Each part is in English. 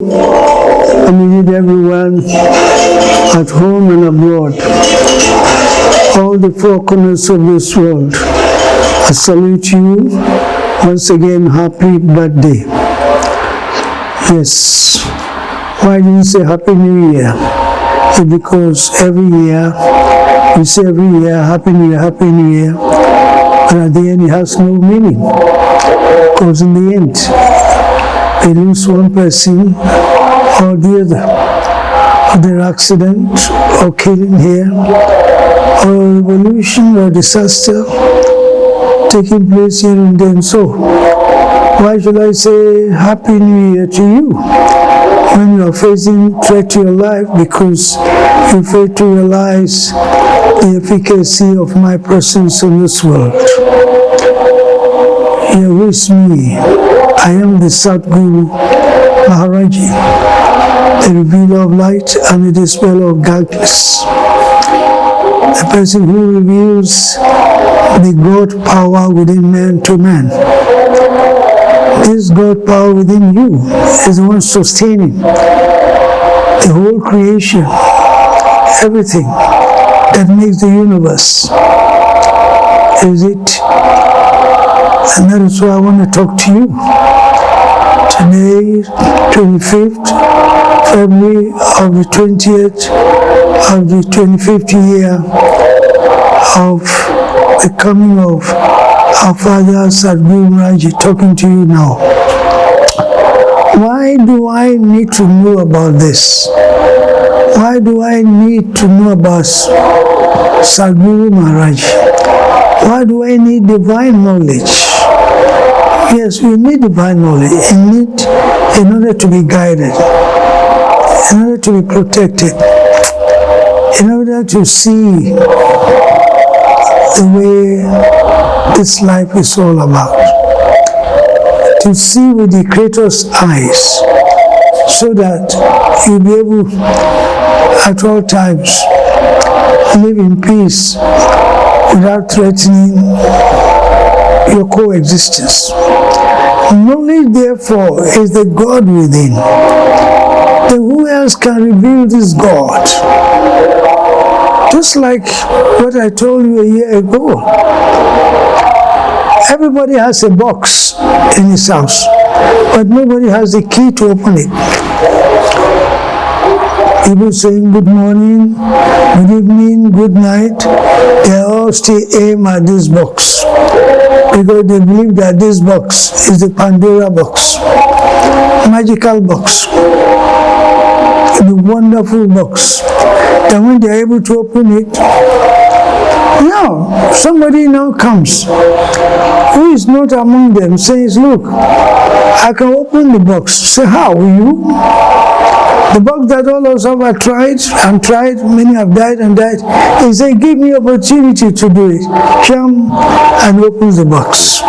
I meet everyone at home and abroad, all the four corners of this world. I salute you. Once again, happy birthday. Yes. Why do you say Happy New Year? It's because every year, we say every year, Happy New Year, Happy New Year. And at the end, it has no meaning. Because in the end, they lose one person or the other. Either accident or killing here, or revolution or disaster taking place here and then. So, why should I say Happy New Year to you when you are facing threat to your life because you fail to realize the efficacy of my presence in this world? Here with me, I am the Satguru Maharaj Ji, the revealer of light and the dispeller of darkness, the person who reveals the God power within man to man. This God power within you is the one sustaining the whole creation, everything that makes the universe. Is it? And that is why I want to talk to you. Today, 25th February of the 20th of the 25th year of the coming of our Father Satguru Maharaj Ji, talking to you now. Why do I need to know about this? Why do I need to know about Satguru Maharaj? Why do I need divine knowledge? Yes, we need divine knowledge in order to be guided, in order to be protected, in order to see the way this life is all about, to see with the Creator's eyes, so that you'll be able at all times live in peace without threatening your coexistence. Knowledge, therefore, is the God within. Then who else can reveal this God? Just like what I told you a year ago. Everybody has a box in his house, but nobody has the key to open it. People saying good morning, good evening, good night, they all still aim at this box because they believe that this box is the Pandora box, magical box, the wonderful box. And when they are able to open it, now somebody now comes who is not among them, says, look, I can open the box. Say, how will you? The box that all of us have tried and tried, many have died and died. He said, give me opportunity to do it. Come and opens the box.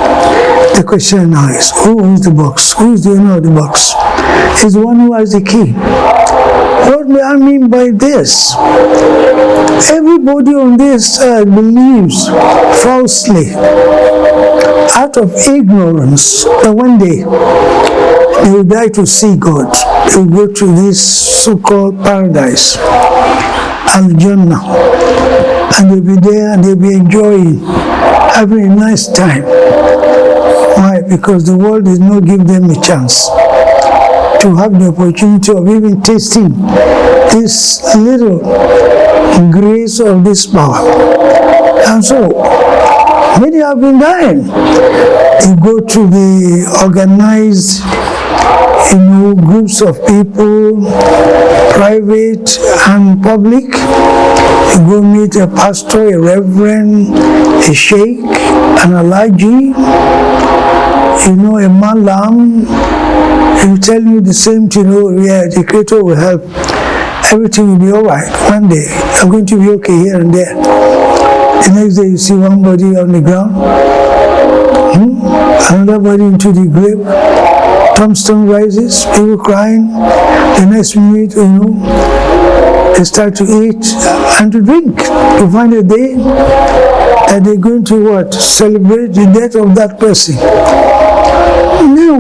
The question now is, who owns the box? Who is the owner of the box? Is the one who has the key. What do I mean by this? Everybody on this earth believes falsely, out of ignorance, that one day they will die to see God. They will go to this so-called paradise, Al-Jannah, and they'll be there and they'll be enjoying, having a nice time. Why? Because the world did not give them a chance to have the opportunity of even tasting this little grace of this power. And so, many have been dying. You go to the organized, groups of people, private and public. You go meet a pastor, a reverend, a sheikh, an alaji, a malam. He will tell you the same thing. The Creator will help. Everything will be all right. One day, you're going to be okay here and there. The next day, you see one body on the ground, another body into the grave. Tombstone rises, people crying. The next minute, they start to eat and to drink. You find a day that they're going to celebrate the death of that person. Now,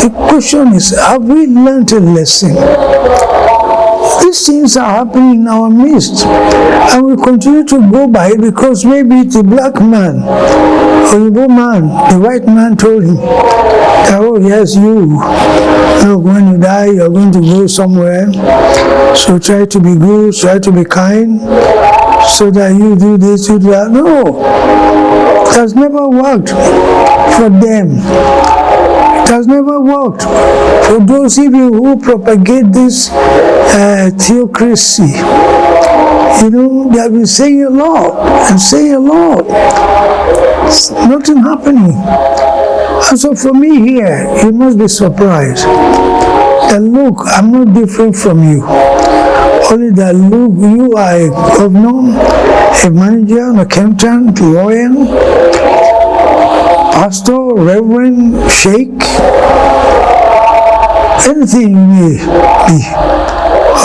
the question is, have we learned a lesson? These things are happening in our midst, and we continue to go by it because maybe the black man or the man, the white man told him, oh yes, you, look, when you die, you're going to go somewhere, so try to be good, try to be kind, so that you do this, you do that. No, it has never worked for them. It has never worked for those of you who propagate this theocracy. You know, they have been saying a lot and saying a lot. Nothing happening. And so for me here, you must be surprised. And look, I'm not different from you. Only that, look, you are a governor, a manager, an accountant, lawyer, pastor, reverend, sheikh, anything you may be,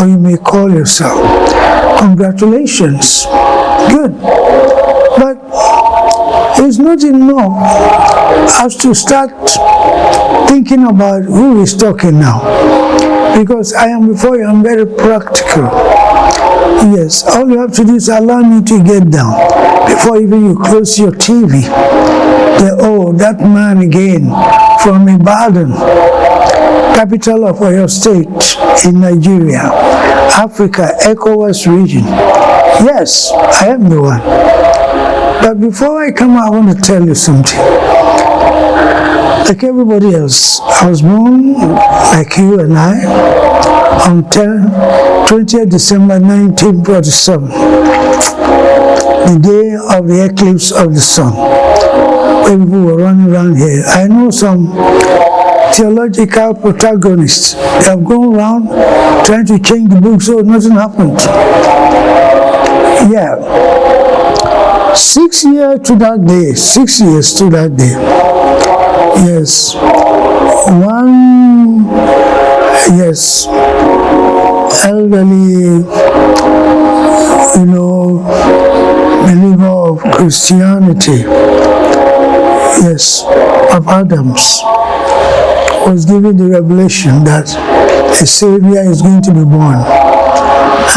or you may call yourself. Congratulations. Good. But it's not enough as to start thinking about who is talking now. Because I am before you, I'm very practical. Yes, all you have to do is allow me to get down before even you close your TV. Oh, that man again from Ibadan, capital of Oyo State in Nigeria, Africa, ECOWAS region. Yes, I am the one. But before I come out, I want to tell you something. Like everybody else, I was born, like you and I, on 20th December 1947, the day of the eclipse of the sun. People were running around here. I know some theological protagonists. They have gone around trying to change the book so nothing happened. Yeah. 6 years to that day. 6 years to that day. Yes. One, yes, elderly, you know, believer of Christianity, yes, of Adams, was given the revelation that a Savior is going to be born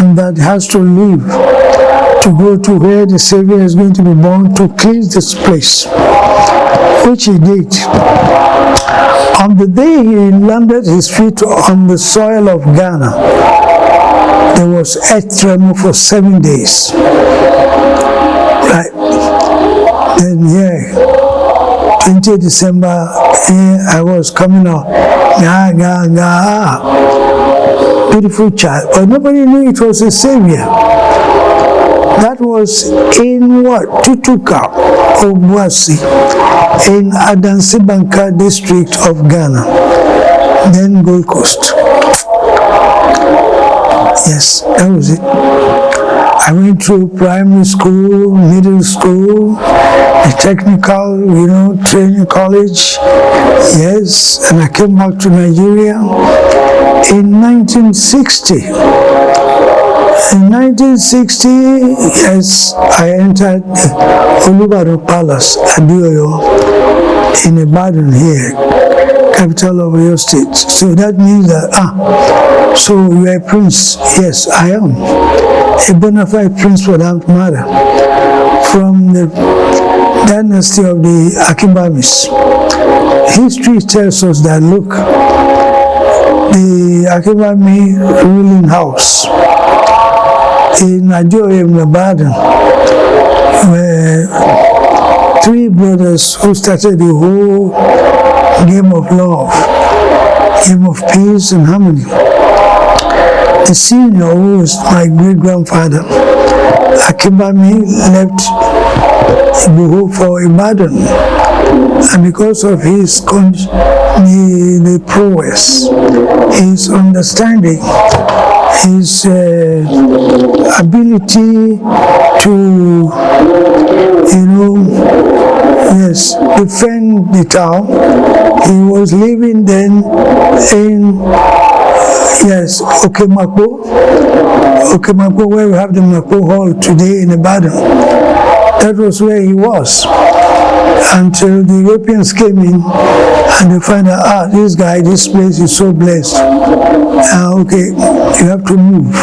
and that he has to live to go to where the Savior is going to be born to cleanse this place, which he did. On the day he landed his feet on the soil of Ghana, there was earth tremor for 7 days. Right. Then, yeah, 20th December, I was coming out. Beautiful child. But nobody knew it was a Savior. That was in what? Tutuka, Obuasi, in Adansibanka district of Ghana, then Gold Coast. Yes, that was it. I went through primary school, middle school, a technical, you know, training college. Yes, and I came back to Nigeria in 1960. In 1960, yes, I entered the Olubado Palace at Dioyo in Ibadan here, capital of Oyo State. So that means that, so you are a prince. Yes, I am. A bona fide prince for that matter. From the dynasty of the Akibamis. History tells us that, look, the Akibami ruling house in Nigeria, in Ibadan, were three brothers who started the whole game of love, game of peace and harmony. The senior, who was my great-grandfather, Akibami, left Igbo for Ibadan, and because of his the prowess, his understanding, his ability to, you know, yes, defend the town. He was living then in, yes, Okemakpo, where we have the Makpo Hall today in Ibadan. That was where he was. until the Europeans came in and they find out, this guy, this place is so blessed. Okay, you have to move.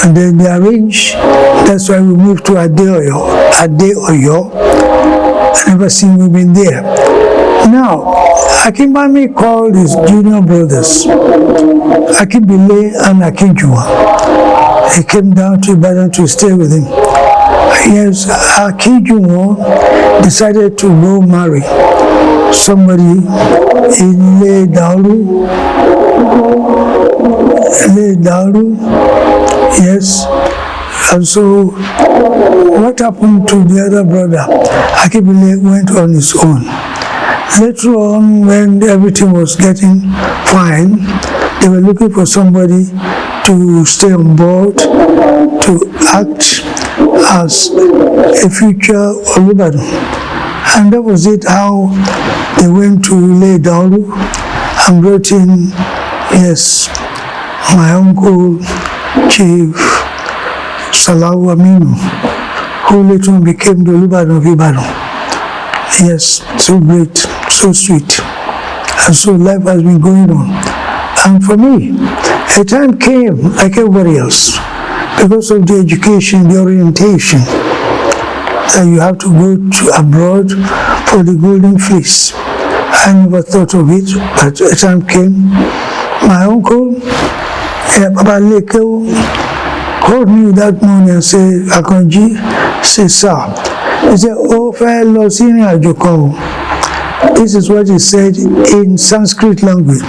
And then they arrange. That's why we moved to Adeoyo. I never seen women there. Now, Akimbami called his junior brothers, Akibile and Akinjuma. He came down to Ibadan to stay with him. Yes, Akinjuma decided to go marry somebody in Ledaulu. Yes. And so, what happened to the other brother? Akibile went on his own. Later on, when everything was getting fine, they were looking for somebody to stay on board, to act as a future Olubadan. And that was it, how they went to Ledaulu and brought in, yes, my uncle, Chief Salahu Aminu, who later on became the Olubadan of Ibadan. Yes, so great, so sweet. And so life has been going on. And for me, a time came like everybody else, because of the education, the orientation, that you have to go to abroad for the golden fleece. I never thought of it, but a time came. My uncle, Baba Leke, called me that morning and said, Akonji, say, sir. He said, oh, fellow senior Joko. This is what he said in Sanskrit language.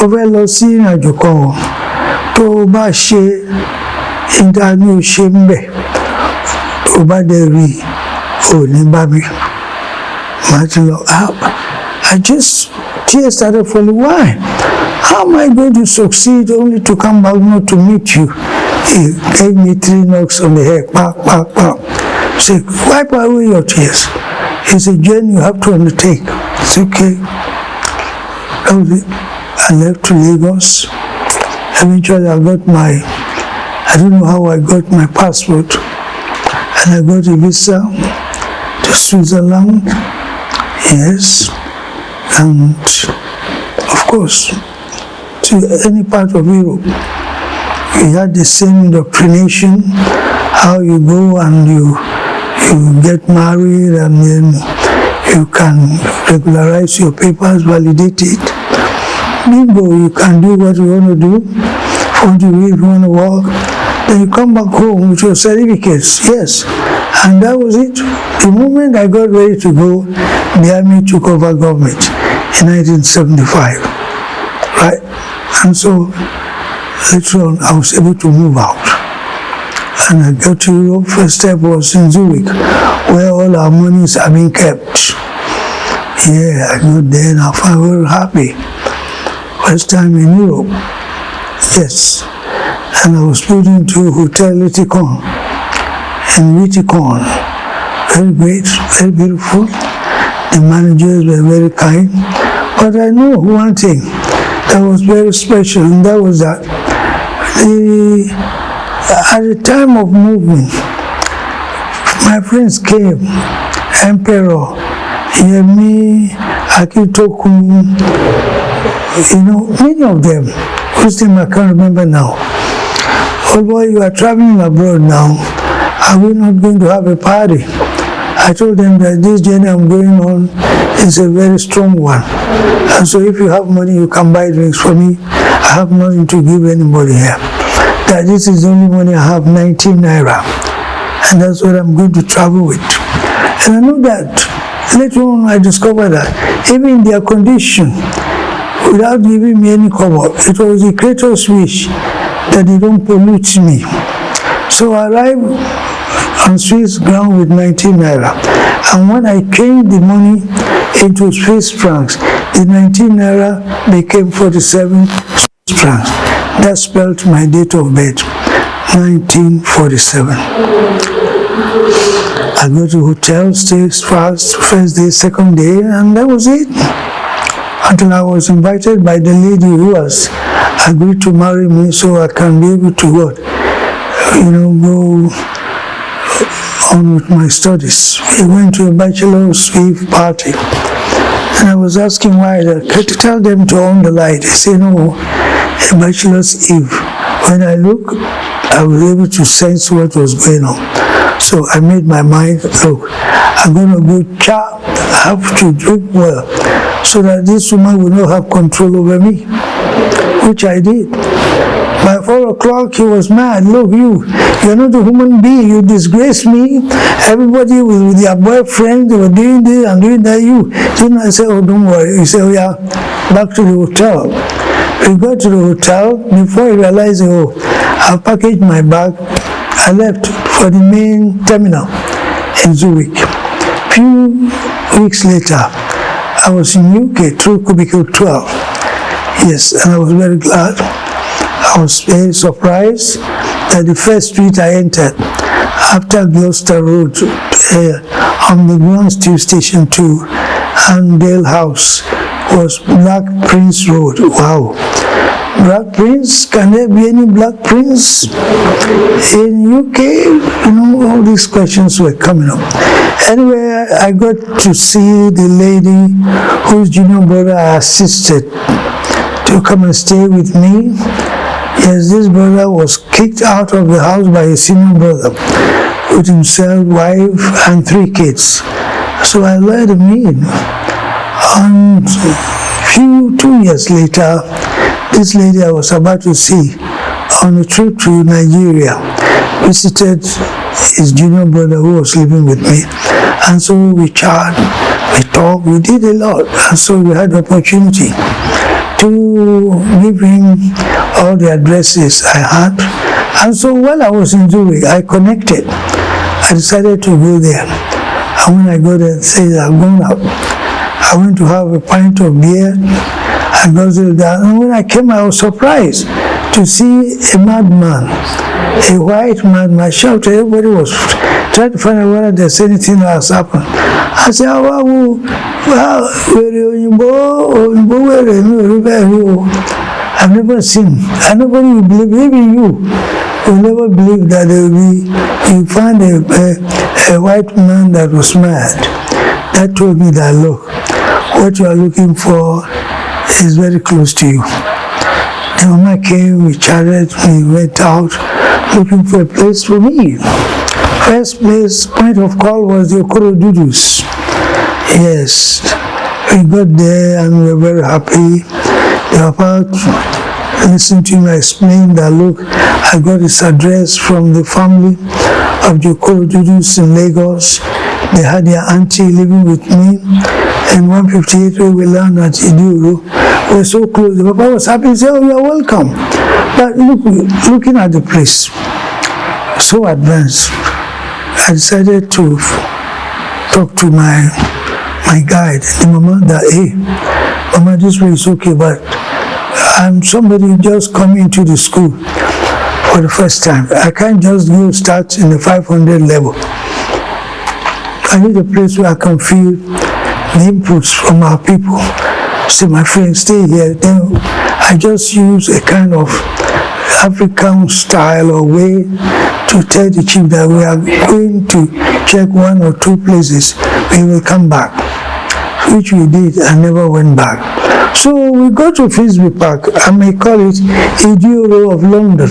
Oh, fellow senior Joko. To ba she intanu shembe. To ba deri o ni babi. I just, tears started falling. Why? How am I going to succeed only to come back not to meet you? He gave me 3 knocks on the head. Back, back, back. Say, wipe away your tears. It's a journey you have to undertake. It's okay. That was it. I left to Lagos. Eventually I got I don't know how I got my passport. And I got a visa to Switzerland. Yes. And of course, to any part of Europe. We had the same indoctrination, how you go and you get married and then you can regularize your papers, validate it. Bingo, you can do what you want to do. If you want to read, if you want to walk, then you come back home with your certificates. Yes. And that was it. The moment I got ready to go, the army took over government in 1975. Right? And so later on, I was able to move out. And I got to Europe. First step was in Zurich, where all our monies are being kept. Yeah, I got there and I felt very happy. First time in Europe. Yes. And I was put into Hotel Liticon in Witicon. Very great, very beautiful. The managers were very kind. But I know one thing that was very special, and that was that at the time of movement, my friends came, Emperor, Yemi, Akitoku, many of them, whose name I can't remember now. Oh boy, you are traveling abroad now. Are we not going to have a party? I told them that this journey I'm going on is a very strong one. And so if you have money, you can buy drinks for me. I have nothing to give anybody here. That this is the only money I have, 19 naira. And that's what I'm going to travel with. And I know that later on I discovered that even in their condition, without giving me any cover, it was the Creator's wish that they don't pollute me. So I arrived on Swiss ground with 19 naira. And when I changed the money into Swiss francs, the 19 naira became 47 Swiss francs. That spelled my date of birth, 1947. I go to hotel, stay first day, second day, and that was it. Until I was invited by the lady who has agreed to marry me so I can be able to go on with my studies. We went to a bachelor's eve party. And I was asking why. Could you tell them to on the light? They say, no, a bachelor's eve. When I look, I was able to sense what was going on. So I made my mind, look, I'm going to go sharp. I have to drink well so that this woman will not have control over me, which I did. By 4 o'clock, he was mad. Look, you're not a human being. You disgrace me. Everybody with their boyfriend, they were doing this and doing that. You know, I said, oh, don't worry. He said, oh, yeah, back to the hotel. We got to the hotel. Before he realized, oh, I packaged my bag. I left for the main terminal in Zurich. Few weeks later, I was in UK through cubicle 12. Yes, and I was very glad. I was very surprised that the first street I entered after Gloucester Road on the Grand Tube Station to Handale House was Black Prince Road. Wow. Black Prince? Can there be any Black Prince in UK? You know, all these questions were coming up. Anyway, I got to see the lady whose junior brother I assisted to come and stay with me. Yes, this brother was kicked out of the house by his senior brother with himself, wife, and 3 kids. So I let him in. And 2 years later, this lady I was about to see on a trip to Nigeria visited his junior brother who was living with me. And so we chatted, we talked, we did a lot. And so we had the opportunity to give him all the addresses I had. And so while I was in Zurich, I connected. I decided to go there. And when I got there, said I'm going out. I went to have a pint of beer. I got that. And when I came, I was surprised to see a madman, a white madman. I shouted. Everybody was trying to find out whether there's anything else happened. I said, I've never seen, and nobody will believe, even you will never believe that there will be, you find a white man that was mad. That told me that, look, what you are looking for is very close to you. The mama came, we chatted, we went out looking for a place for me. First point of call was the Okorodudus. Yes, we got there and we were very happy. They were about listening to him explain that, look, I got this address from the family of the Okorodudus in Lagos. They had their auntie living with me. And 158 where we learned at Iduru. We were so close. The Papa was happy. He said, oh, you're welcome. But looking at the place, so advanced, I decided to talk to my guide, the mama, that, hey, mama, this way is okay, but I'm somebody just coming to the school for the first time. I can't just go start in the 500 level. I need a place where I can feel the inputs from our people. So my friends, stay here. Then I just use a kind of African style or way to tell the chief that we are going to check 1 or 2 places. We will come back, which we did and never went back. So we go to Finsbury Park. I may call it Idioro of London.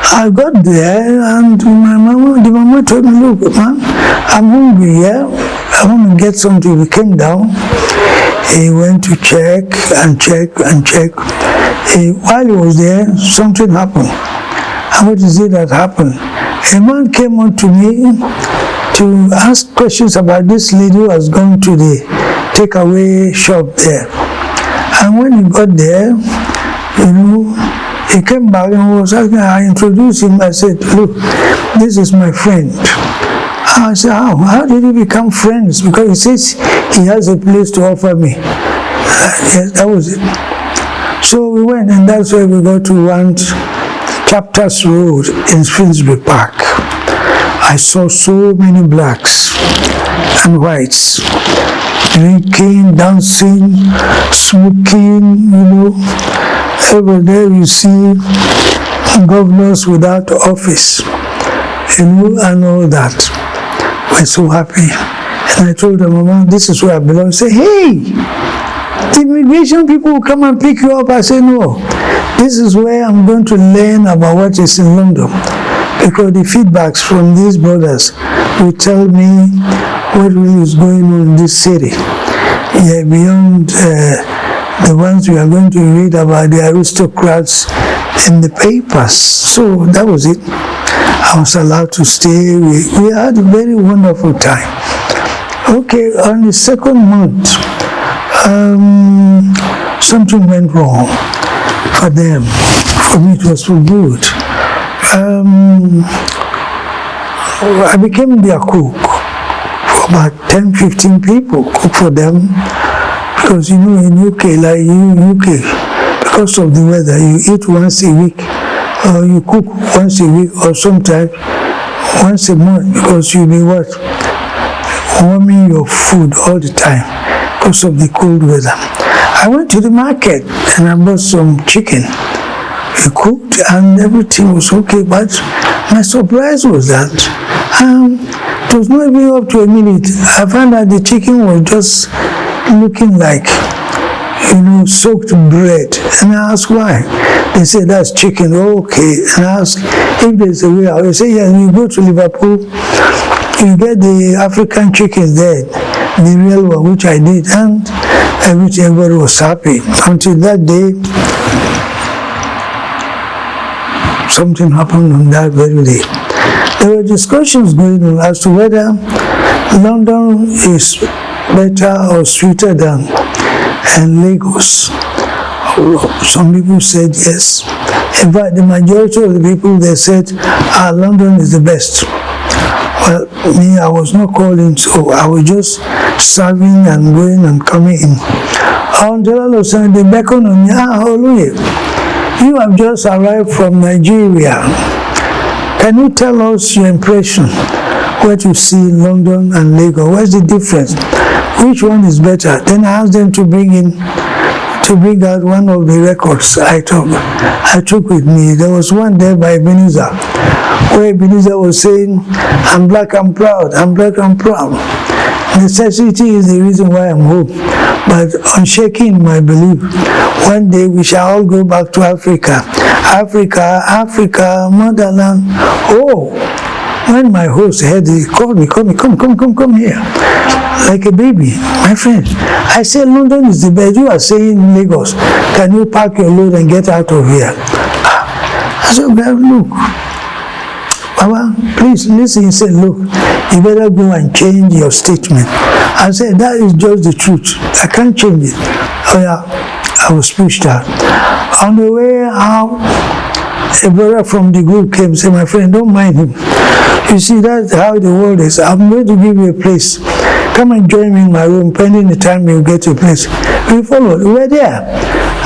I got there and the mama told me, look, man, I'm hungry here. I want to get something. We came down. He went to check and check and check. While he was there, something happened. And what is it that happened? A man came on to me to ask questions about this lady who has gone to the takeaway shop there. And when he got there, you know, he came back and was asking, I introduced him. I said, look, this is my friend. I said, how did we become friends? Because he says he has a place to offer me. Yes, that was it. So we went, and that's where we got to Chapters Road in Finsbury Park. I saw so many blacks and whites drinking, dancing, smoking, you know. Over there you see governors without office. and all that. We're so happy. And I told her, Mama, this is where I belong. She said, hey, the immigration people will come and pick you up. I said, no, this is where I'm going to learn about what is in London. Because the feedbacks from these brothers will tell me what really is going on in this city. Yeah, beyond the ones we are going to read about the aristocrats in the papers. So that was it. I was allowed to stay. We had a very wonderful time. Okay, on the second month, something went wrong for them. For me, it was for good. I became their cook for about 10-15 people, cook for them. Because you know, in UK, like UK, because of the weather, you eat once a week, or you cook once a week, or sometimes once a month, because you'll be what? Warming your food all the time because of the cold weather. I went to the market and I bought some chicken. We cooked and everything was okay, but my surprise was that it was not even up to a minute. I found that the chicken was just looking like, soaked bread. And I asked why. They said, that's chicken. Okay. And I asked if there's a way out. They said, yeah, you go to Liverpool, you get the African chicken there, the real one, which I did, and everybody was happy. Until that day, something happened on that very day. There were discussions going on as to whether London is better or sweeter than Lagos. Some people said yes. In fact, the majority of the people, they said, London is the best. Well, me, I was not calling, so I was just serving and going and coming in. Until all of a sudden, they beckoned on me, hallelujah, you have just arrived from Nigeria. Can you tell us your impression, what you see in London and Lagos? What's the difference? Which one is better? Then I asked them to bring out one of the records I took with me. There was one there by Ebenezer, where Ebenezer was saying, I'm black, I'm proud, I'm black, I'm proud. Necessity is the reason why I'm home. But unshaking my belief, one day we shall all go back to Africa. Africa, motherland. Oh, when my host heard it, he called me, come here. Like a baby, my friend. I said, London is the best. You are saying Lagos. Can you pack your load and get out of here? I said, look, Baba, please listen. He said, look, you better go and change your statement. I said, that is just the truth. I can't change it. Oh yeah, I was pushed out. On the way out, a brother from the group came and said, my friend, don't mind him. You see, that's how the world is. I'm going to give you a place. Come and join me in my room, pending the time you get to a place. We followed. We were there.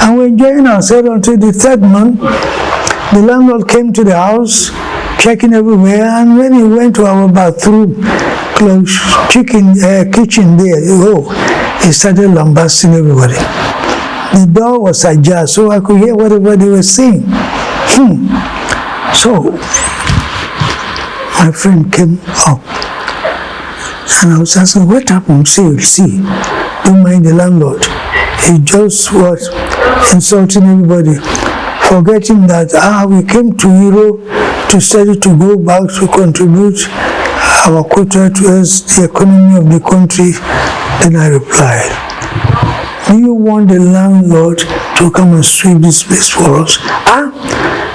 And we enjoying ourselves until the third month. The landlord came to the house, checking everywhere, and when he went to our bathroom, kitchen there, he started lambasting everybody. The door was ajar, so I could hear whatever they were saying. So, my friend came up, and I was asking, what happened? See, don't mind the landlord. He just was insulting everybody, forgetting that we came to Europe to study, to go back to contribute our quota towards the economy of the country. Then I replied, do you want the landlord to come and sweep this place for us?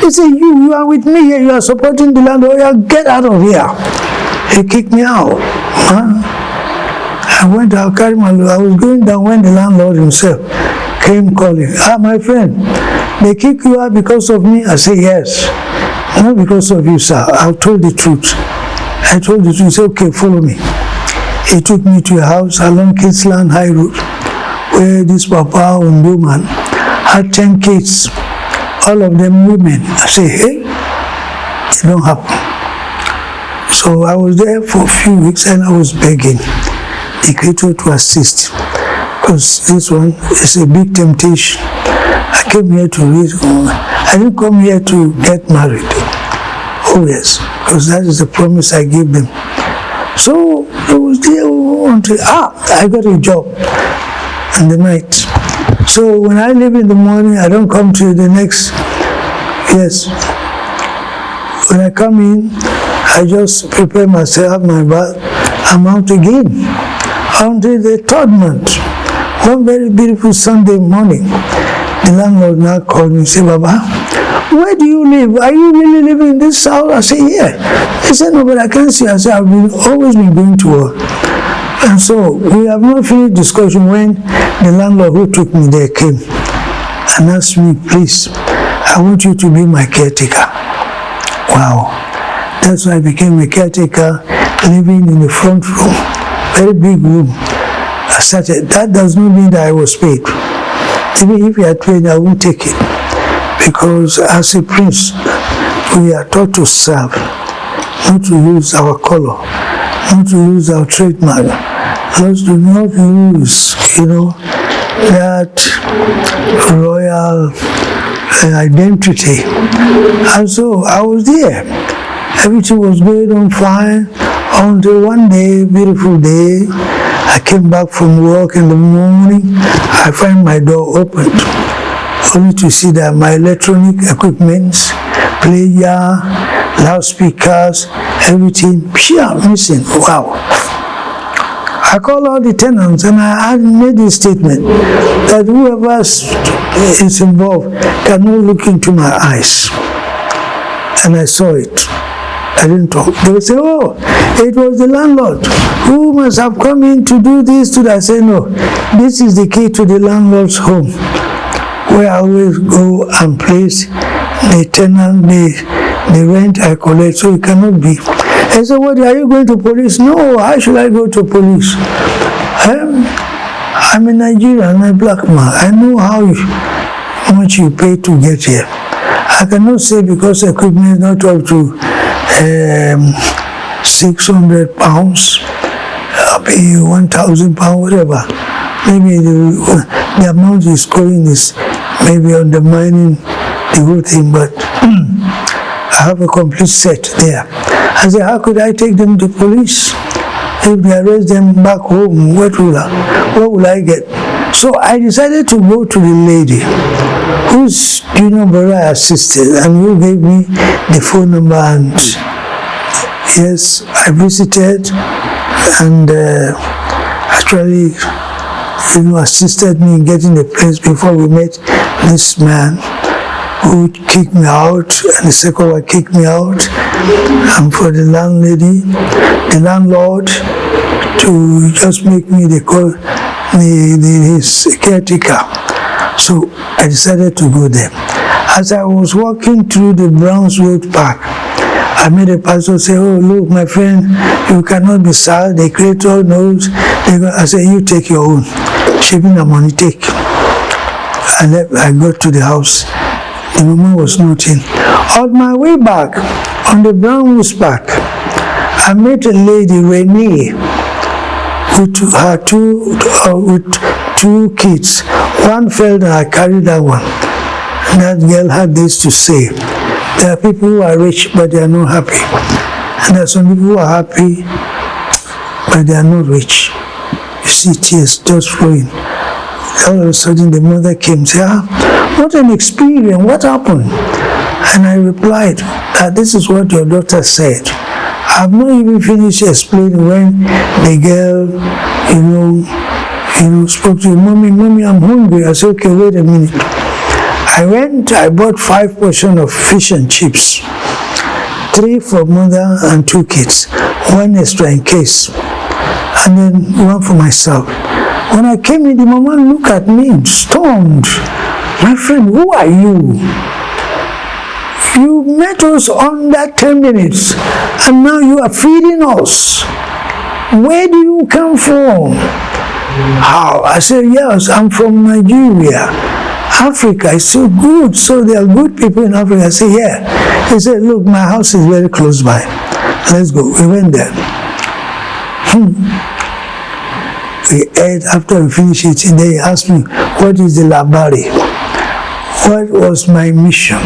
He said, you are with me here, you are supporting the landlord, get out of here. He kicked me out. I went out, carried my load. I was going down when the landlord himself came calling. My friend, they kick you out because of me? I said, yes. Not because of you, sir. I told the truth. I told the truth. He said, okay, follow me. He took me to a house along Kingsland High Road, where this Papa Godman had 10 kids, all of them women. I said, hey, it don't happen. So I was there for a few weeks and I was begging the Creator to assist, because this one is a big temptation. I came here to read. I didn't come here to get married. Oh yes. because that is the promise I gave them. So I was there until I got a job in the night. So when I leave in the morning, I don't come to the next. Yes. When I come in, I just prepare myself, have my bath, I'm out again until the third month. One very beautiful Sunday morning, the landlord now called me and said, Baba, where do you live? Are you really living in this house? I said, yeah. He said, no, but I can't see. I said, I've always been going to work. And so we have not finished discussion when the landlord who took me there came and asked me, please, I want you to be my caretaker. Wow. That's why I became a caretaker, living in the front room, very big room. I started. That does not mean that I was paid. Even if you are paid, I won't take it. Because as a prince, we are taught to serve, not to lose our color, not to lose our trademark, not to not lose, that royal identity. And so I was there. Everything was going on fine until one day, beautiful day, I came back from work in the morning. I find my door opened, only to see that my electronic equipment, player, loudspeakers, everything, missing. Wow. I called all the tenants and I made this statement that whoever is involved cannot look into my eyes. And I saw it. I didn't talk. They would say, oh, it was the landlord who must have come in to do this, to that. I say, no, this is the key to the landlord's home, where I always go and place the tenant, the rent I collect, so it cannot be. I said, what, are you going to police? No, how should I go to police? I'm a Nigerian, I'm a black man. I know how much you pay to get here. I cannot say because equipment is not up to 600 pounds, maybe 1,000 pounds, whatever. Maybe the amount is going is maybe undermining the whole thing, but I have a complete set there. I said, how could I take them to police? If they arrest them back home, what will I get? So I decided to go to the lady whose junior brother I assisted and who gave me the phone number, and yes, I visited and actually assisted me in getting the place before we met this man who kicked me out, and the second one kicked me out, and for the landlord to just make me his caretaker. So I decided to go there. As I was walking through the Browns Road Park, I made a pastor say, oh, look, my friend, you cannot be sad. The Creator knows. I said, you take your own. Shipping the money, take. I got to the house. The woman was not in. On my way back, on the Brown Road Park, I met a lady, Renee, with two kids. One fell and I carried that one. And that girl had this to say: there are people who are rich but they are not happy. And there are some people who are happy but they are not rich. You see tears just flowing. All of a sudden the mother came and said, what an experience, what happened? And I replied that this is what your daughter said. I've not even finished explaining when the girl, spoke to me, Mommy, I'm hungry. I said, okay, wait a minute. I went, I bought 5 portions of fish and chips, 3 for mother and 2 kids, 1 extra in case, and then 1 for myself. When I came in, the mama looked at me, stunned. My friend, who are you? You met us under 10 minutes, and now you are feeding us. Where do you come from? How? I said, yes, I'm from Nigeria. Africa is so good, so there are good people in Africa. I said, yeah. He said, look, my house is very close by. Let's go. We went there. We ate. After we finished eating, they asked me, what is the labari? What was my mission?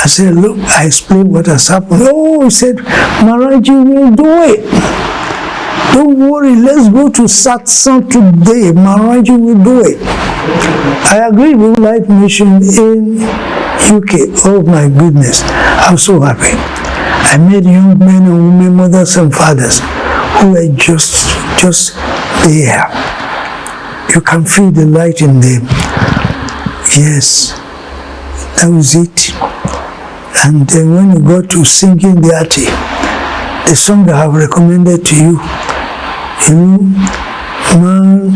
I said, look, I explained what has happened. Oh, he said, Maharaj Ji will do it. Don't worry, let's go to satsang today. Maharaj Ji will do it. I agreed with Light Mission in UK. Oh my goodness, I'm so happy. I met young men and women, mothers and fathers who were just there. You can feel the light in them. Yes, that was it. And then when you got to singing the Ati, the song I have recommended to you, man,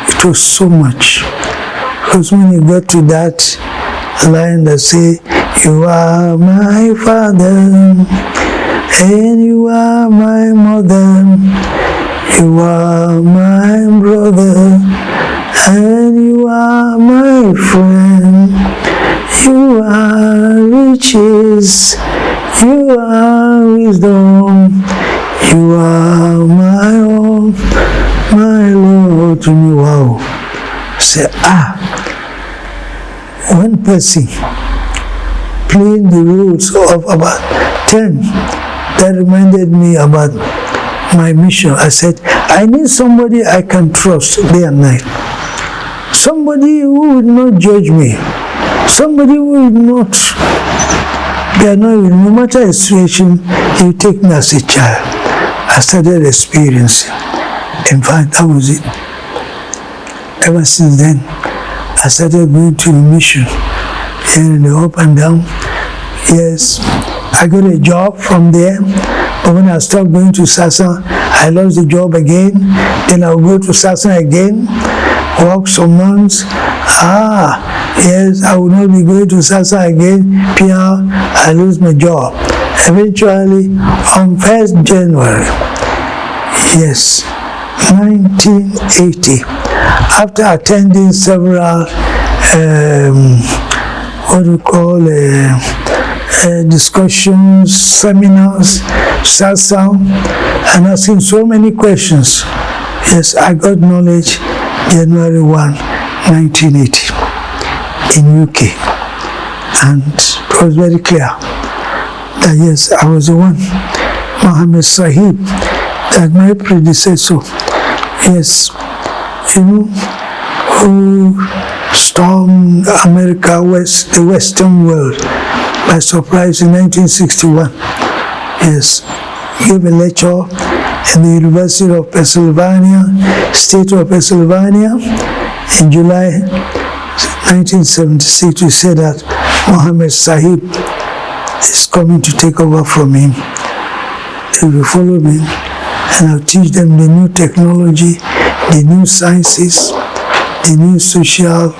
it was so much. Because when you got to that line that say, you are my father, and you are my mother, you are my brother, and you are my friend, you are riches, you are wisdom, you are my own, my Lord to me. Wow. Say, one person playing the roles of about 10, that reminded me about my mission. I said, I need somebody I can trust day and night. Somebody who would not judge me. Somebody who would not be annoyed. No matter the situation, you take me as a child. I started experiencing. In fact, that was it. Ever since then, I started going to the mission. And up and down. Yes, I got a job from there. But when I stopped going to satsang, I lost the job again. Then I would go to satsang again, work some months. Yes, I would not be going to satsang again. I lose my job. Eventually, on 1st January, yes, 1980, after attending several discussions, seminars, satsang, and asking so many questions. Yes, I got knowledge January 1, 1980 in UK. And it was very clear that yes, I was the one, Muhammad Sahib, that my predecessor, yes, who stormed America, the Western world by surprise in 1961. Yes, gave a lecture in the University of Pennsylvania, State of Pennsylvania, in July 1976. We said that Muhammad Sahib is coming to take over from him. They will follow me, and I'll teach them the new technology, the new sciences, the new social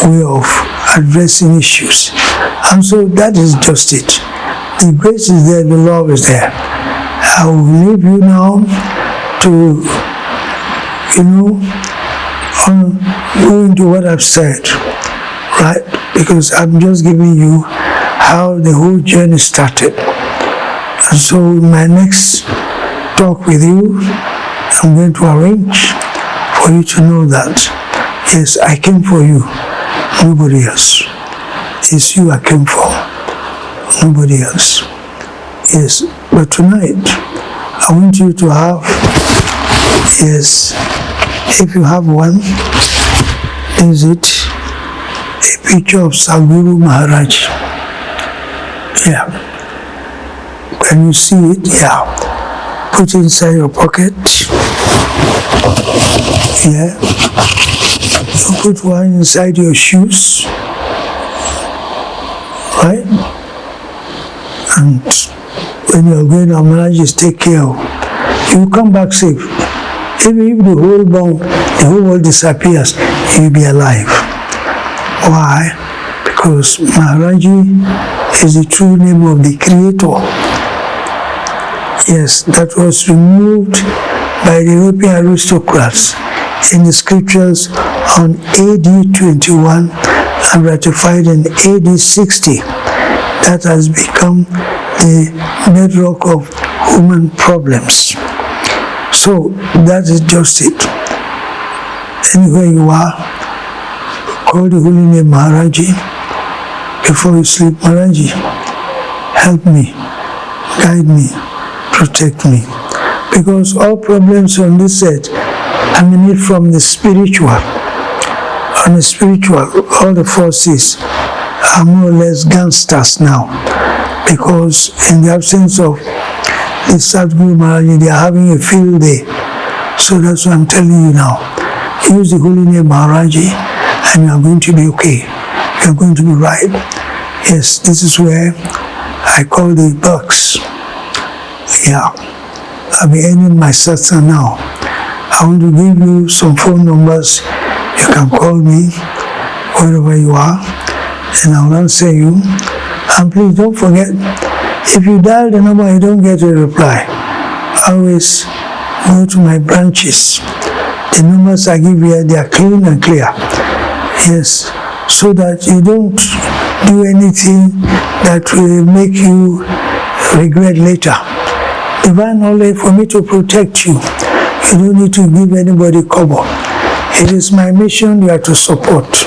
way of addressing issues. And so that is just it. The grace is there, the love is there. I will leave you now to, go into what I've said, right? Because I'm just giving you how the whole journey started. And so in my next talk with you, I'm going to arrange for you to know that, yes, I came for you, nobody else. It's you I came for, nobody else. Yes, but tonight, I want you to have, yes, if you have one, is it a picture of Satguru Maharaj? Yeah. Can you see it? Yeah. Put it inside your pocket. Yeah. You put one inside your shoes. Right? And when you're going, our managers take care of. You come back safe. Even if the whole world disappears, you'll be alive. Why? Because Maharaj Ji is the true name of the Creator. Yes, that was removed by the European aristocrats in the scriptures on AD 21 and ratified in AD 60. That has become the bedrock of human problems. So that is just it. Anywhere you are, call the holy name Maharaj Ji. before you sleep, Maharaj Ji, help me, guide me, protect me. Because all problems on this earth emanate from the spiritual. On the spiritual, all the forces are more or less gangsters now. Because in the absence of the Satguru Maharaj Ji, they are having a field day. So that's what I'm telling you now. Use the holy name Maharaj Ji and you are going to be okay. You are going to be right. Yes, this is where I call the bucks. Yeah, I'll be ending my satsang now. I want to give you some phone numbers. You can call me wherever you are and I will answer you. And please don't forget, if you dial the number and you don't get a reply, always go to my branches. The numbers I give here, they are clean and clear. Yes, so that you don't do anything that will make you regret later. Divine knowledge for me to protect you. You don't need to give anybody cover. It is my mission you have to support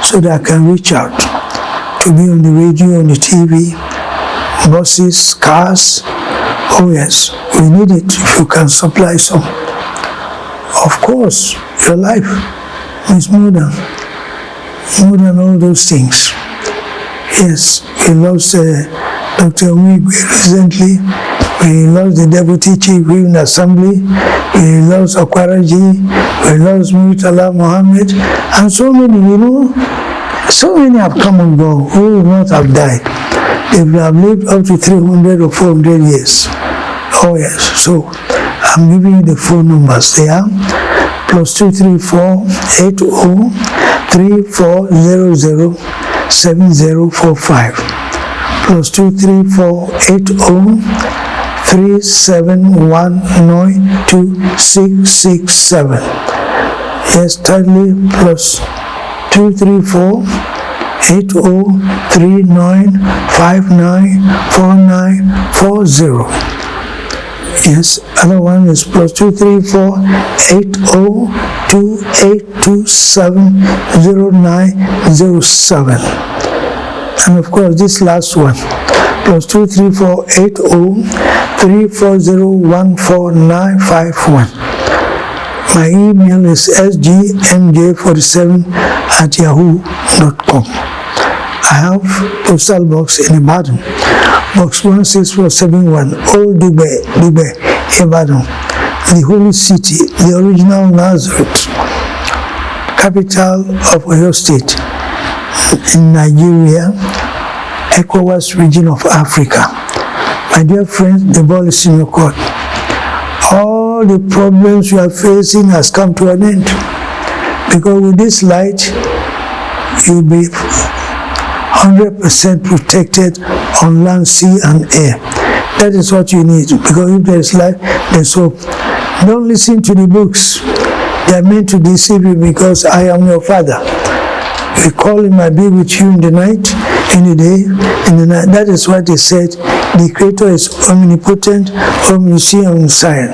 so that I can reach out to be on the radio, on the TV, buses, cars. Oh yes, we need it if you can supply some. Of course, your life is more than all those things. Yes, we lost Dr. Wigwe recently. We lost the Deputy Chief in the Assembly. We lost Akwaraji. We lost Murtala Mohammed. And so many, so many have come and gone who would not have died. They would have lived up to 300 or 400 years. Oh yes, so I'm giving you the phone numbers there. +234 80 3400 7045. +234 80 37192667. Yes, thirdly, +234 80 39594940. Yes, other one is +234 80 28270907. And of course, this last one, +234 80 34014951. My email is sgmj47@yahoo.com. I have postal box in Ibadan, box 16471, Old Dubai, Ibadan, the holy city, the original Nazareth, capital of Oyo State, in Nigeria, ECOWAS region of Africa. My dear friends, the ball is in your court. All the problems you are facing has come to an end. Because with this light, you'll be 100% protected on land, sea, and air. That is what you need. Because if there is light, there's hope. Don't listen to the books. They are meant to deceive you because I am your father. We call him, I be with you in the night, in the day, in the night. That is what they said. The Creator is omnipotent, omniscient, omniscient.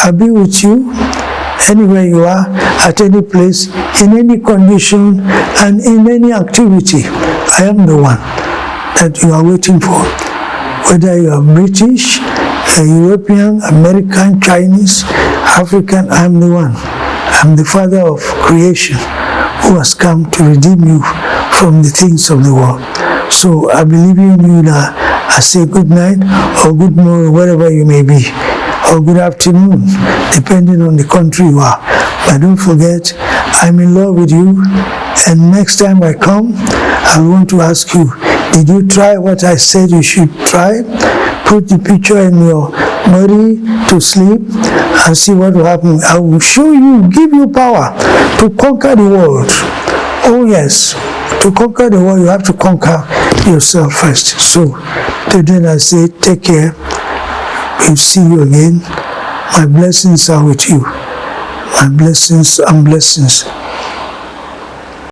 I'll be with you anywhere you are, at any place, in any condition, and in any activity. I am the one that you are waiting for. Whether you are British, European, American, Chinese, African, I am the one. I am the Father of creation who has come to redeem you from the things of the world. So I believe in you now. I say good night or good morning, wherever you may be, or good afternoon, depending on the country you are. But don't forget, I'm in love with you, and next time I come, I want to ask you, did you try what I said you should try? Put the picture in your body to sleep and see what will happen. I will show you, give you power to conquer the world. Oh yes, to conquer the world, you have to conquer yourself first. So, today I say, take care. We'll see you again. My blessings are with you. My blessings and blessings.